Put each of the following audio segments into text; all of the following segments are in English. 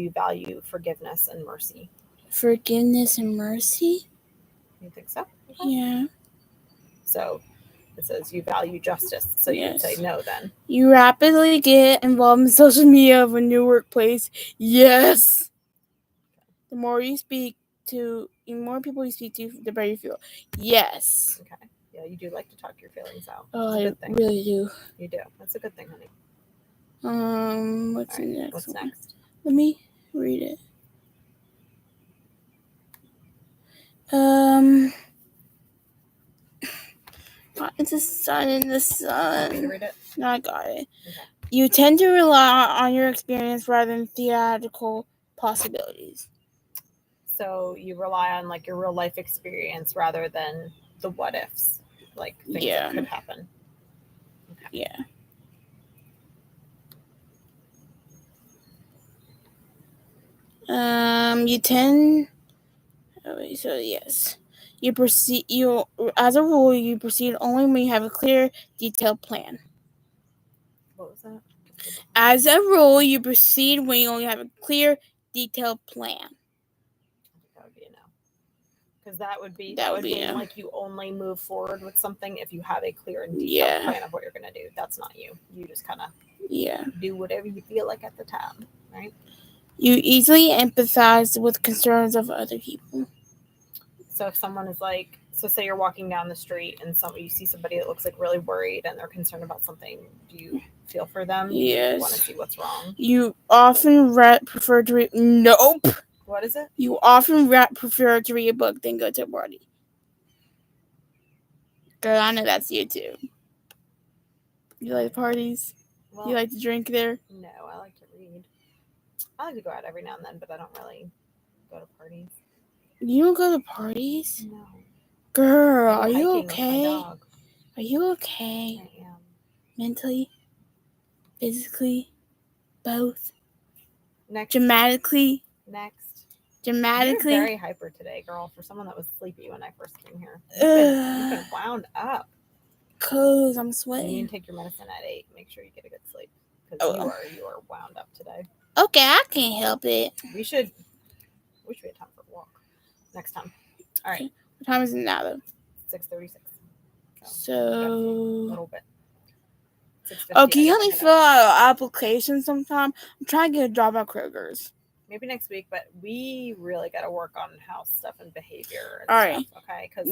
you value forgiveness and mercy? Forgiveness and mercy? You think so? Okay. Yeah. So it says you value justice. So you would say Yes. no then. You rapidly get involved in social media of a new workplace. Yes. The more people you speak to, the better you feel. Yes. Okay. Yeah, you do like to talk your feelings out. Oh, It's a I good thing. really do. You do. That's a good thing, honey. What's the next What's one? next? Let me read it. It's the sun and the Want me sun. to read it? No, I got it. Okay. You tend to rely on your experience rather than theoretical possibilities. So you rely on like your real life experience rather than the what ifs, like things that could happen. Okay. Yeah. You tend. So yes, you proceed. As a rule, you proceed only when you have a clear, detailed plan. What was that? As a rule, you proceed when you only have a clear, detailed plan. I think that would be a no. Because that would mean no. like you only move forward with something if you have a clear and detailed plan of what you're gonna do. That's not you. You just kind of do whatever you feel like at the time, right? You easily empathize with concerns of other people. So if someone is like, so say you're walking down the street and you see somebody that looks like really worried and they're concerned about something, do you feel for them? Yes. Do you want to see what's wrong? You often prefer to read. Nope. What is it? You often prefer to read a book than go to a party. Girl, I know that's you too. You like parties? Well, you like to drink there? No, I like to read. I like to go out every now and then, but I don't really go to parties. You don't go to parties? No. Girl, are you okay? Are you okay? I am. Mentally? Physically? Both? Next. Dramatically? You're very hyper today, girl, for someone that was sleepy when I first came here. You've been wound up. Cause I'm sweating. You need to take your medicine at 8. Make sure you get a good sleep. Because you are wound up today. Okay, I can't help it. We should have time for a walk next time. All right. What time is it now, though? 6:36. So a little bit. Oh, can you help me fill out an application sometime? I'm trying to get a job at Kroger's. Maybe next week, but we really got to work on house stuff and behavior and all right. stuff, okay? Because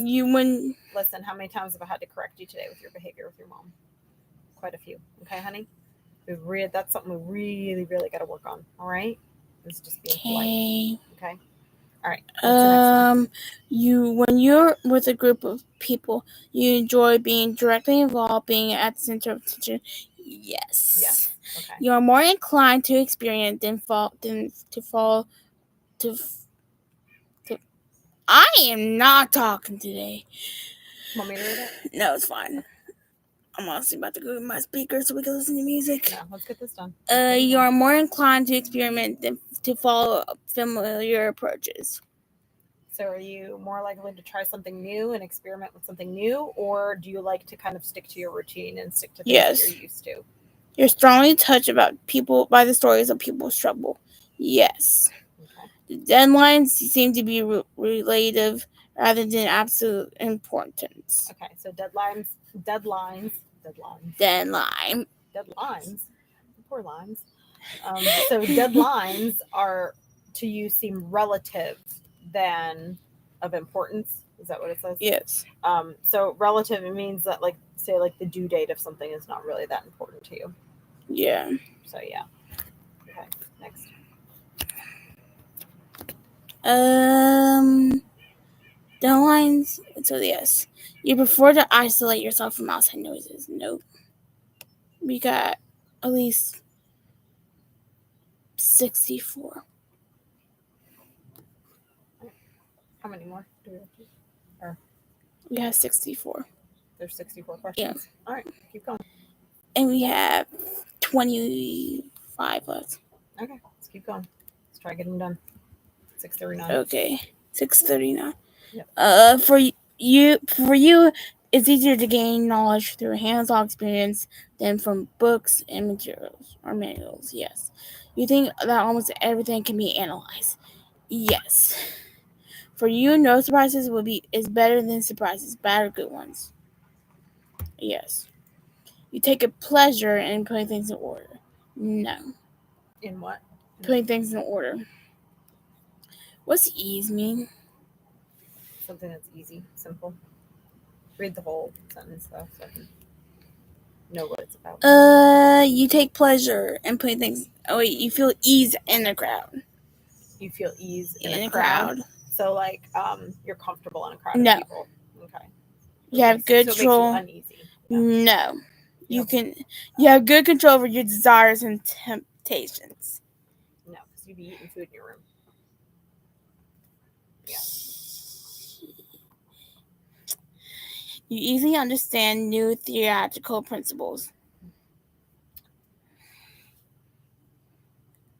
listen, how many times have I had to correct you today with your behavior with your mom? Quite a few, okay, honey? That's something we really, really got to work on, all right? It's just being polite, okay? All right. What's the next one? When you're with a group of people, you enjoy being directly involved, being at the center of attention. Yes. Okay. You are more inclined to experience than to fall. I am not talking today. Want me to read it? No, it's fine. I'm honestly about to go to my speaker so we can listen to music. No, let's get this done. You are more inclined to experiment than to follow familiar approaches. So are you more likely to try something new and experiment with something new, or do you like to kind of stick to your routine and stick to things that you're used to? You're strongly touched by the stories of people's trouble. Yes. Okay. The deadlines seem to be relative rather than absolute importance. Okay, so deadlines. Poor lines. So deadlines are to you seem relative than of importance. Is that what it says? Yes. So relative, it means that like say like the due date of something is not really that important to you. Yeah. So yeah. Okay. Next. Deadlines. So yes, you prefer to isolate yourself from outside noises. Nope. We got at least 64. How many more do we have? We have 64. There's 64 questions. Yeah. All right, keep going. And we have 25 left. Okay, let's keep going. Let's try getting done. 6:39. Okay, 6:39. Yep. For you, It's easier to gain knowledge through hands-on experience than from books and materials or manuals. Yes. You think that almost everything can be analyzed. Yes. For you, no surprises is better than surprises, bad or good ones. Yes. You take a pleasure in putting things in order. No. In what? Putting things in order. What's ease mean? Something that's easy, simple. Read the whole sentence though, so I can know what it's about. You take pleasure in putting things. Oh wait, you feel ease in a crowd. You feel ease in In a crowd. So like, you're comfortable in a crowd No. of people. Okay. You have good So it control. makes you uneasy. Yeah. No. You have good control over your desires and temptations. No, because you'd be eating food in your room. Yeah. You easily understand new theological principles.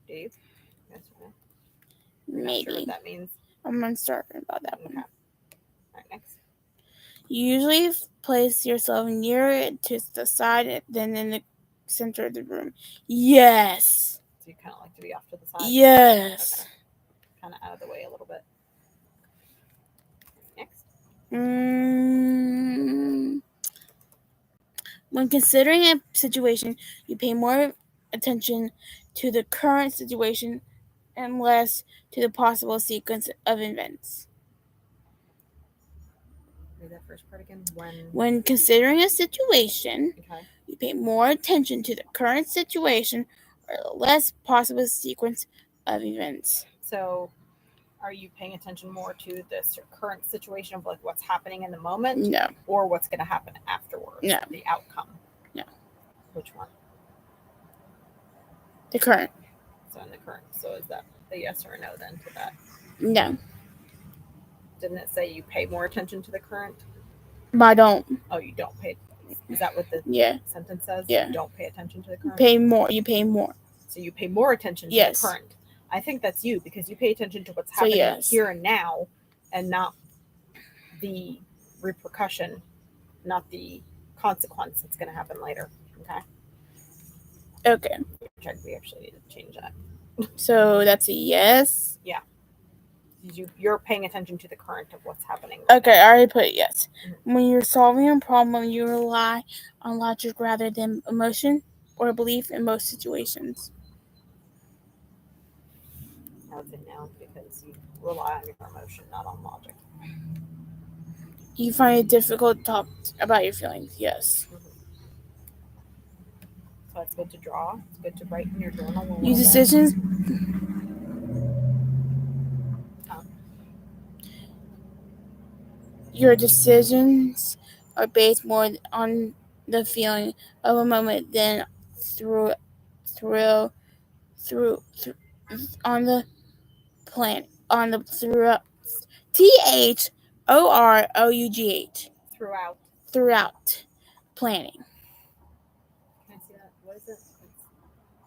Dave? Yes or no? You're Maybe. not sure what that means? I'm uncertain about that Okay. one. All right, next. You usually place yourself nearer to the side than in the center of the room. Yes. So you kind of like to be off to the side? Yes. Okay. Kind of out of the way a little bit. Next. When considering a situation, you pay more attention to the current situation and less to the possible sequence of events. Read that first part again. When considering a situation, Okay. you pay more attention to the current situation or the less possible sequence of events. So, are you paying attention more to this current situation of like what's happening in the moment? No. Or what's going to happen afterwards? No. The outcome? No. Which one? The current. So in the current. So is that a yes or a no then to that? No. Didn't it say you pay more attention to the current? But I don't. Oh, you don't pay. Is that what the sentence says? Yeah. You don't pay attention to the current? You pay more. So you pay more attention to the current. I think that's you because you pay attention to what's happening here and now and not the repercussion, not the consequence that's going to happen later. Okay? Okay. We actually need to change that. So that's a yes? Yeah. You're paying attention to the current of what's happening. Okay, I already put yes. Mm-hmm. When you're solving a problem, you rely on logic rather than emotion or belief in most situations. I would say no, because you rely on your emotion, not on logic. You find it difficult to talk about your feelings, yes. Mm-hmm. So it's good to draw. It's good to write in your journal. Your decisions. Your decisions are based more on the feeling of a moment than on the plan on the throughout THOROUGH throughout planning.